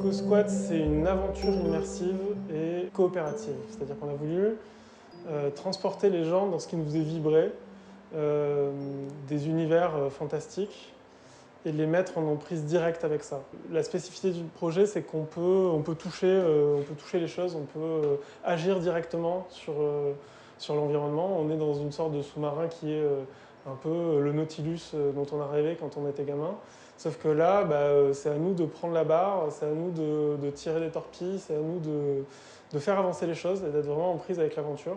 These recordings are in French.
EcoSquad, c'est une aventure immersive et coopérative. C'est-à-dire qu'on a voulu transporter les gens dans ce qui nous faisait vibrer, des univers fantastiques, et les mettre en emprise directe avec ça. La spécificité du projet, c'est qu'on peut toucher les choses, on peut agir directement sur l'environnement. On est dans une sorte de sous-marin qui est un peu le Nautilus dont on a rêvé quand on était gamin. Sauf que là, c'est à nous de prendre la barre, c'est à nous de tirer des torpilles, c'est à nous de faire avancer les choses et d'être vraiment en prise avec l'aventure.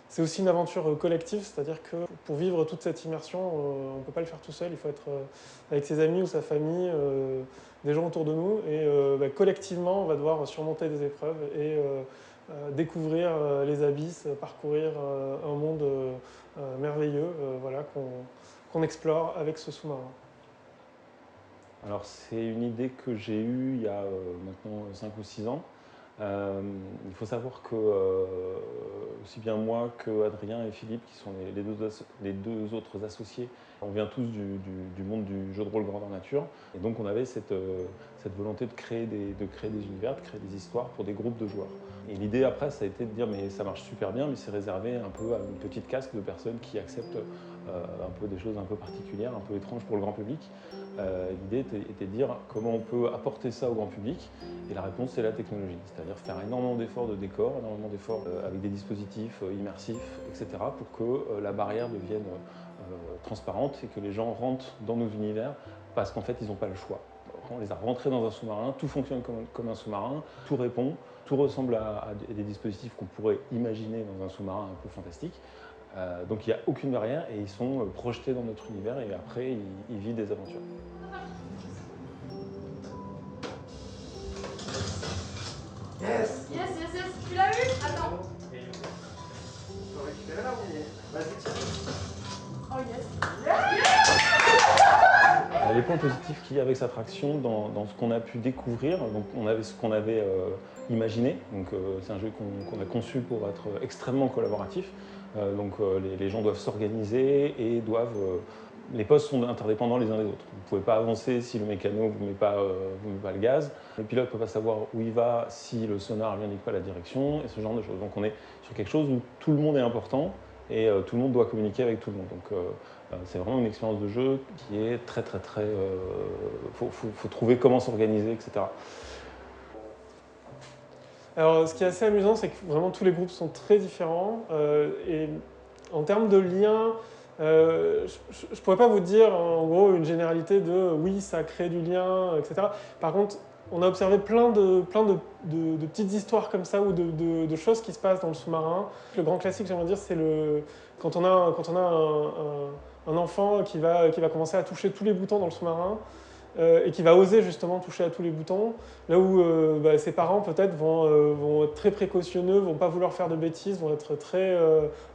C'est aussi une aventure collective, c'est-à-dire que pour vivre toute cette immersion, on ne peut pas le faire tout seul, il faut être avec ses amis ou sa famille, des gens autour de nous, et collectivement, on va devoir surmonter des épreuves et découvrir les abysses, parcourir un monde merveilleux qu'on explore avec ce sous-marin. Alors c'est une idée que j'ai eue il y a maintenant 5 ou 6 ans. Il faut savoir que aussi bien moi que Adrien et Philippe, qui sont les deux autres associés, on vient tous du monde du jeu de rôle grandeur nature. Et donc on avait cette volonté de créer des univers, de créer des histoires pour des groupes de joueurs. Et l'idée après, ça a été de dire mais ça marche super bien, mais c'est réservé un peu à une petite caste de personnes qui acceptent un peu des choses un peu particulières, un peu étranges pour le grand public. L'idée était de dire comment on peut apporter ça au grand public, et la réponse c'est la technologie, c'est-à-dire faire énormément d'efforts de décor, énormément d'efforts avec des dispositifs immersifs, etc. pour que la barrière devienne transparente et que les gens rentrent dans nos univers parce qu'en fait ils n'ont pas le choix. On les a rentrés dans un sous-marin, tout fonctionne comme un sous-marin, tout répond, tout ressemble à des dispositifs qu'on pourrait imaginer dans un sous-marin un peu fantastique. Donc il n'y a aucune barrière et ils sont projetés dans notre univers et après ils vivent des aventures. Yes! Yes, yes, yes! Tu l'as eu? Attends! Tu peux récupérer là ou... Vas-y, tiens. Oh yes! Les points positifs qu'il y a avec cette attraction dans ce qu'on a pu découvrir, donc on avait ce qu'on avait imaginé, donc c'est un jeu qu'on a conçu pour être extrêmement collaboratif, donc les gens doivent s'organiser et doivent... les postes sont interdépendants les uns des autres. Vous ne pouvez pas avancer si le mécano ne vous met pas le gaz. Le pilote ne peut pas savoir où il va si le sonar ne lui indique pas la direction, et ce genre de choses. Donc on est sur quelque chose où tout le monde est important et tout le monde doit communiquer avec tout le monde. Donc c'est vraiment une expérience de jeu qui est très... faut trouver comment s'organiser, etc. Alors, ce qui est assez amusant, c'est que vraiment tous les groupes sont très différents. Et en termes de liens, je ne pourrais pas vous dire en gros une généralité de oui, ça crée du lien, etc. Par contre, on a observé plein de petites histoires comme ça ou de choses qui se passent dans le sous-marin. Le grand classique, j'aimerais dire, c'est quand on a un enfant qui va commencer à toucher tous les boutons dans le sous-marin. Et qui va oser justement toucher à tous les boutons, là où ses parents peut-être vont être très précautionneux, vont pas vouloir faire de bêtises, vont être très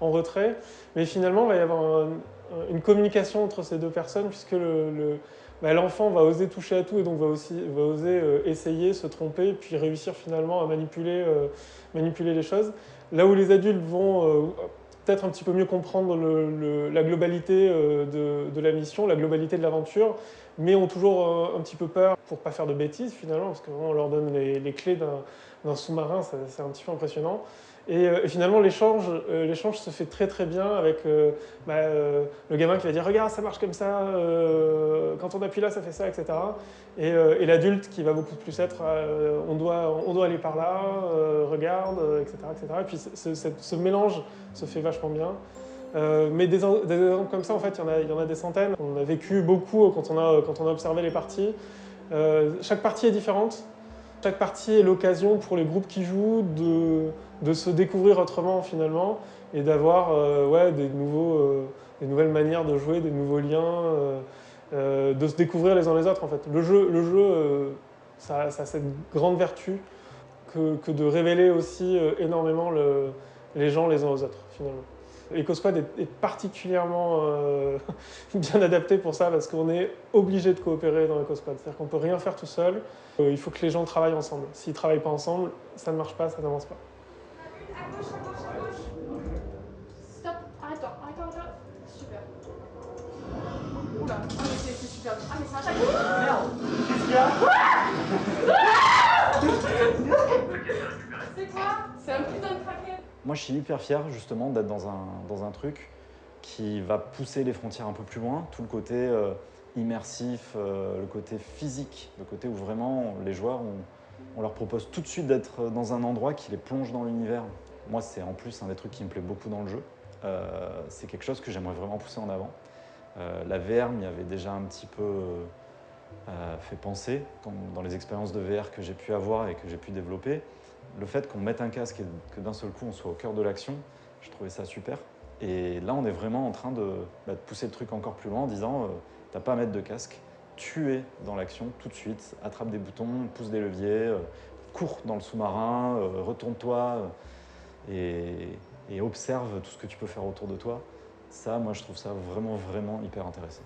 en retrait, mais finalement il va y avoir une communication entre ces deux personnes puisque l'enfant va oser toucher à tout et donc va oser essayer, se tromper, puis réussir finalement à manipuler les choses, là où les adultes vont peut-être un petit peu mieux comprendre la globalité de la mission, la globalité de l'aventure, mais ont toujours un petit peu peur pour ne pas faire de bêtises finalement, parce qu'on leur donne les clés d'un sous-marin, c'est un petit peu impressionnant. Et finalement, l'échange se fait très très bien avec le gamin qui va dire « Regarde, ça marche comme ça, quand on appuie là, ça fait ça, etc. » Et l'adulte qui va beaucoup plus être « On doit aller par là, regarde, etc. etc. » Et puis ce mélange se fait vachement bien. Mais des exemples comme ça, en fait, il y en a des centaines. On a vécu beaucoup quand on a observé les parties. Chaque partie est différente. Chaque partie est l'occasion pour les groupes qui jouent de se découvrir autrement finalement et d'avoir des nouvelles manières de jouer, des nouveaux liens, de se découvrir les uns les autres en fait. Le jeu ça a cette grande vertu que de révéler aussi énormément les gens les uns aux autres finalement. EcoSquad est particulièrement bien adapté pour ça parce qu'on est obligé de coopérer dans EcoSquad. C'est-à-dire qu'on ne peut rien faire tout seul. Il faut que les gens travaillent ensemble. S'ils ne travaillent pas ensemble, ça ne marche pas, ça n'avance pas. À gauche, à gauche, à gauche. Stop, arrête-toi. Super. Oula, ah mais c'est super. Ah mais ça attaque. Merde! Qu'est-ce qu'il y a? Moi, je suis hyper fier justement d'être dans un truc qui va pousser les frontières un peu plus loin, tout le côté immersif, le côté physique, le côté où vraiment les joueurs, on leur propose tout de suite d'être dans un endroit qui les plonge dans l'univers. Moi, c'est en plus un des trucs qui me plaît beaucoup dans le jeu. C'est quelque chose que j'aimerais vraiment pousser en avant. La VR m'y avait déjà un petit peu fait penser dans les expériences de VR que j'ai pu avoir et que j'ai pu développer. Le fait qu'on mette un casque et que d'un seul coup on soit au cœur de l'action, je trouvais ça super. Et là, on est vraiment en train de pousser le truc encore plus loin en disant t'as pas à mettre de casque, tu es dans l'action tout de suite, attrape des boutons, pousse des leviers, cours dans le sous-marin, retourne-toi et observe tout ce que tu peux faire autour de toi. Ça, moi, je trouve ça vraiment, vraiment hyper intéressant.